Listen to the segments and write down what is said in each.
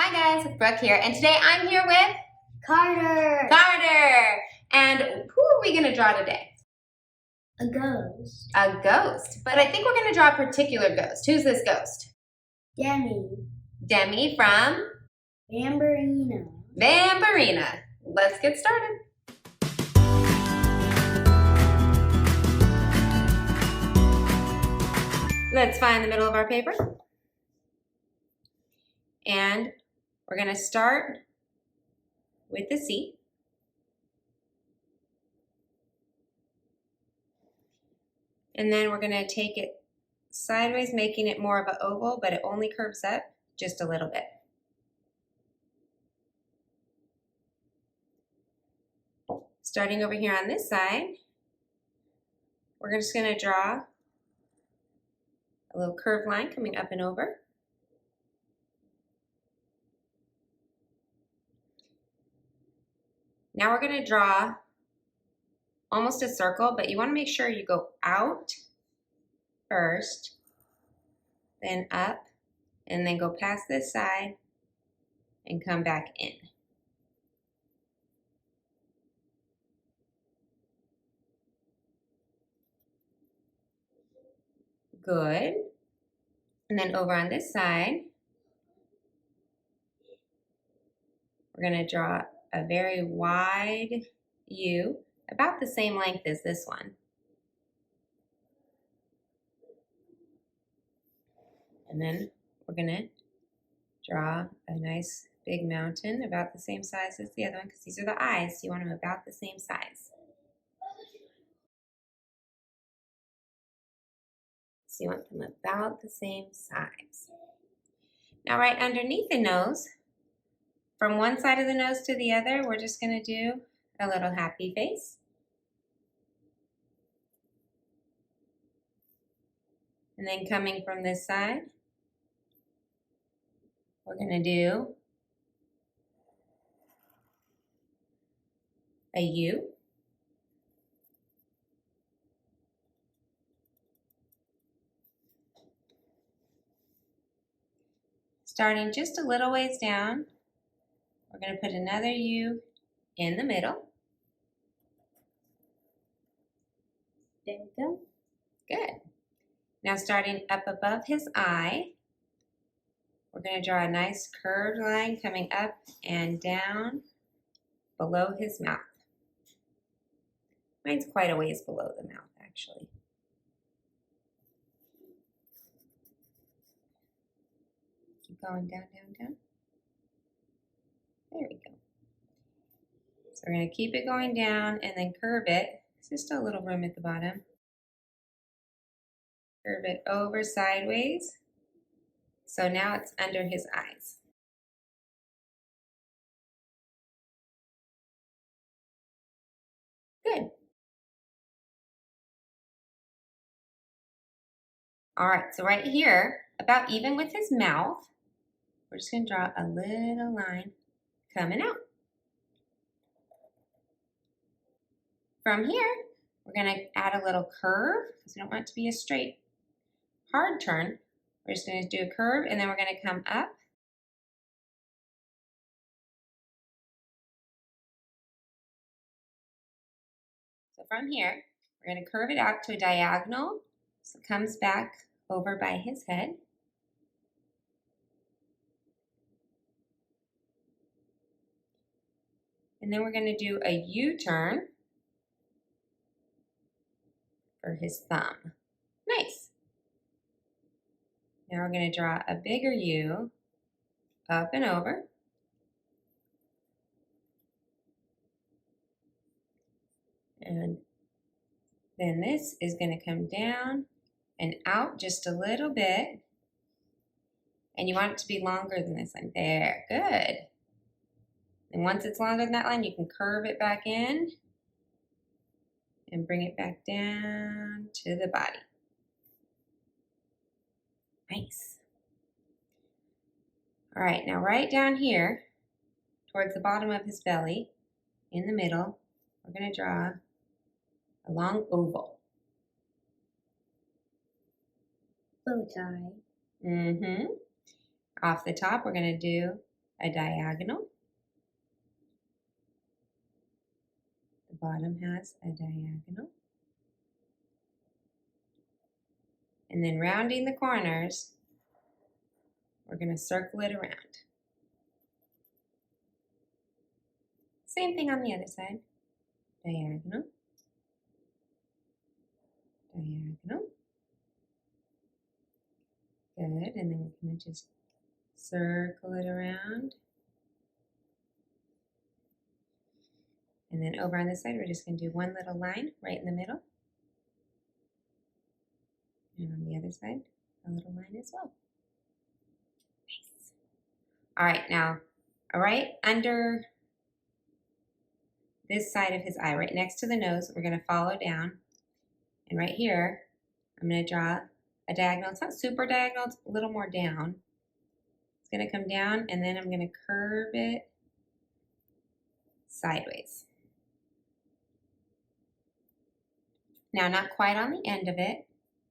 Hi guys, it's Brooke here, and today I'm here with Carter. And who are we gonna draw today? A ghost. A ghost, but I think we're gonna draw a particular ghost. Who's this ghost? Demi. Demi from? Vampirina. Vampirina. Let's get started. Let's find the middle of our paper. And we're gonna start with the C. And then we're gonna take it sideways, making it more of an oval, but it only curves up just a little bit. Starting over here on this side, we're just gonna draw a little curved line coming up and over. Now we're gonna draw almost a circle, but you wanna make sure you go out first, then up, and then go past this side and come back in. Good. And then over on this side, we're gonna draw a very wide U, about the same length as this one. And then we're gonna draw a nice big mountain about the same size as the other one, because these are the eyes, so you want them about the same size. So you want them about the same size. Now right underneath the nose, from one side of the nose to the other, we're just gonna do a little happy face. And then coming from this side, we're gonna do a U. Starting just a little ways down, we're gonna put another U in the middle. There we go. Good. Now starting up above his eye, we're going to draw a nice curved line coming up and down below his mouth. Mine's quite a ways below the mouth, actually. Keep going down, down, down. There we go. So we're going to keep it going down and then curve it. There's just a little room at the bottom. Curve it over sideways. So now it's under his eyes. Good. All right, so right here, about even with his mouth, we're just gonna draw a little line coming out. From here, we're gonna add a little curve, because we don't want it to be a straight, hard turn. We're just gonna do a curve, and then we're gonna come up. So from here, we're gonna curve it out to a diagonal, so it comes back over by his head. And then we're gonna do a U-turn for his thumb. Nice. Now we're going to draw a bigger U up and over. And then this is going to come down and out just a little bit. And you want it to be longer than this line. There, good. And once it's longer than that line, you can curve it back in and bring it back down to the body. Nice. All right, now right down here, towards the bottom of his belly, in the middle, we're going to draw a long oval. Bow tie. Off the top, we're going to do a diagonal. The bottom has a diagonal. And then rounding the corners, we're going to circle it around. Same thing on the other side. Diagonal, diagonal. Good, and then we're going to just circle it around. And then over on this side, we're just going to do one little line right in the middle. And on the other side, a little line as well. Nice. All right, now, right under this side of his eye, right next to the nose, we're going to follow down. And right here, I'm going to draw a diagonal. It's not super diagonal, it's a little more down. It's going to come down, and then I'm going to curve it sideways. Now, not quite on the end of it.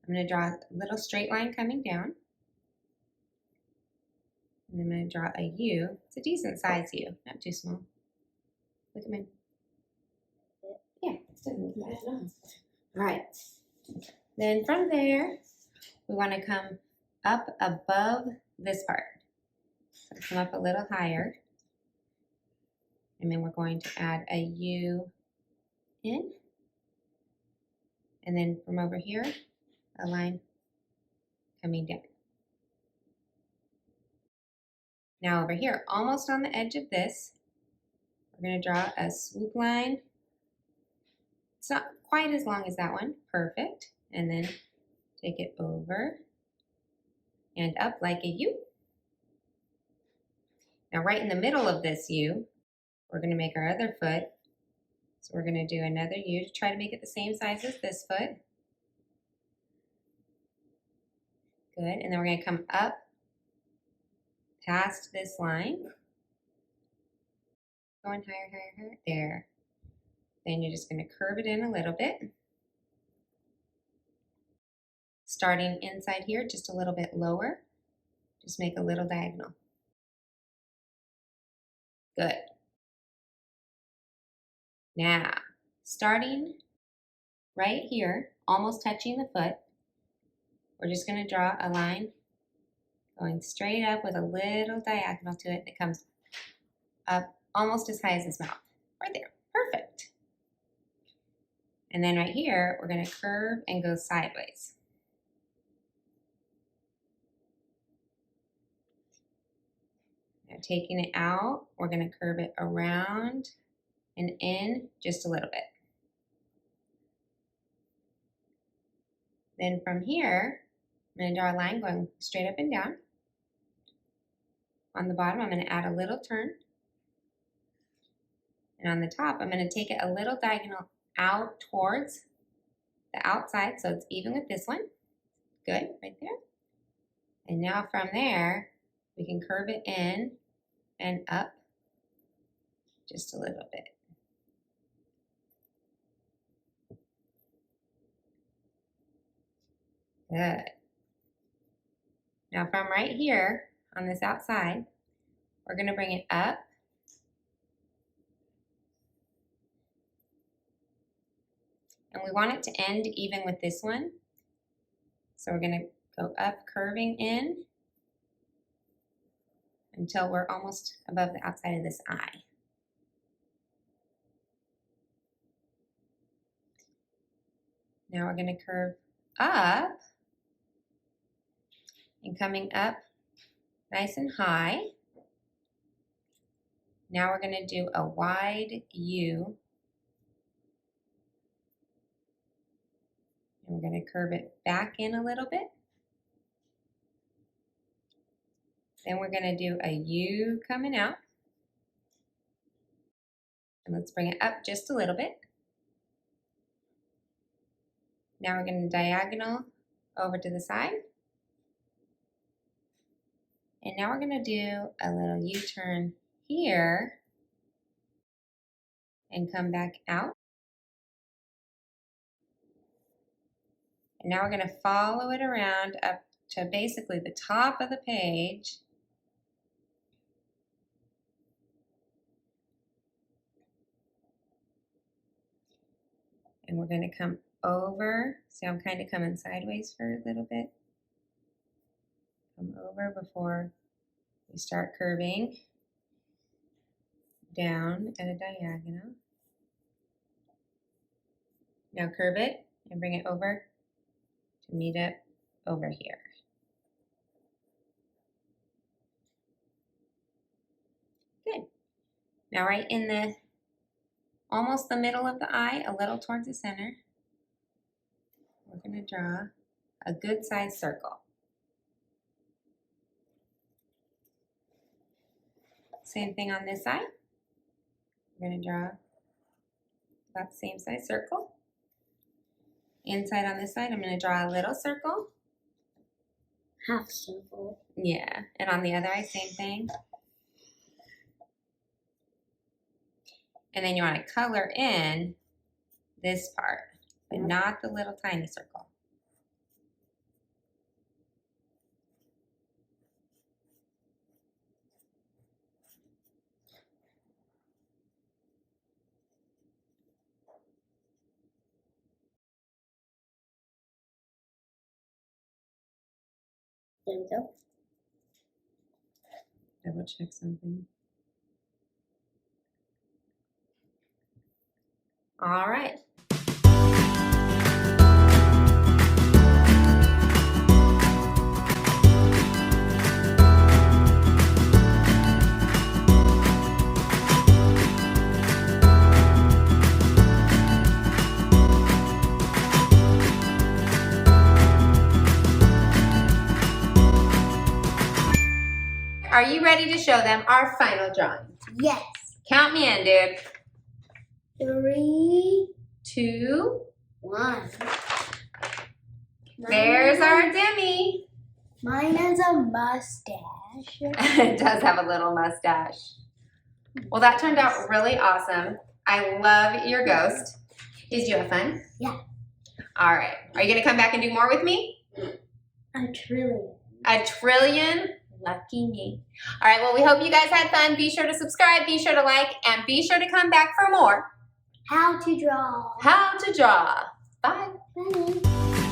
I'm going to draw a little straight line coming down. And I'm going to draw a U. It's a decent size U, not too small. Look at me. Yeah, it doesn't look bad at all. All right. Then from there, we want to come up above this part. So come up a little higher. And then we're going to add a U in. And then from over here, a line coming down. Now over here, almost on the edge of this, we're going to draw a swoop line. It's not quite as long as that one. Perfect. And then take it over and up like a U. Now right in the middle of this U, we're going to make our other foot. So we're going to do another U to try to make it the same size as this foot. Good. And then we're going to come up past this line. Going higher, higher, higher. There. Then you're just going to curve it in a little bit. Starting inside here, just a little bit lower. Just make a little diagonal. Good. Now, starting right here, almost touching the foot, we're just going to draw a line going straight up with a little diagonal to it that comes up almost as high as his mouth. Right there. Perfect. And then right here, we're going to curve and go sideways. Now taking it out, we're going to curve it around and in just a little bit. Then from here, I'm going to draw a line going straight up and down. On the bottom, I'm going to add a little turn. And on the top, I'm going to take it a little diagonal out towards the outside so it's even with this one. Good, right there. And now from there, we can curve it in and up just a little bit. Good. Now from right here on this outside, we're going to bring it up. And we want it to end even with this one. So we're going to go up, curving in until we're almost above the outside of this eye. Now we're going to curve up and coming up nice and high. Now we're going to do a wide U. And we're going to curve it back in a little bit. Then we're going to do a U coming out. And let's bring it up just a little bit. Now we're going to diagonal over to the side. And now we're going to do a little U-turn here and come back out. And now we're going to follow it around up to basically the top of the page. And we're going to come over. See, I'm kind of coming sideways for a little bit. Come over before we start curving down at a diagonal. Now curve it and bring it over to meet up over here. Good. Now right in the, almost the middle of the eye, a little towards the center, we're going to draw a good sized circle. Same thing on this side. We're going to draw about the same size circle. Inside on this side, I'm going to draw a little circle. Half circle. Yeah, and on the other eye, same thing. And then you want to color in this part, but not the little tiny circle. There we go. Double check something. All right. Are you ready to show them our final drawing? Yes. Count me in, dude. 3, 2. 1. There's our Demi. Mine has a mustache. It does have a little mustache. Well, that turned out really awesome. I love your ghost. Did you have fun? Yeah. All right. Are you going to come back and do more with me? A trillion. A trillion? Lucky me. All right. Well, we hope you guys had fun. Be sure to subscribe. Be sure to like. And be sure to come back for more. How to draw. How to draw. Bye. Bye.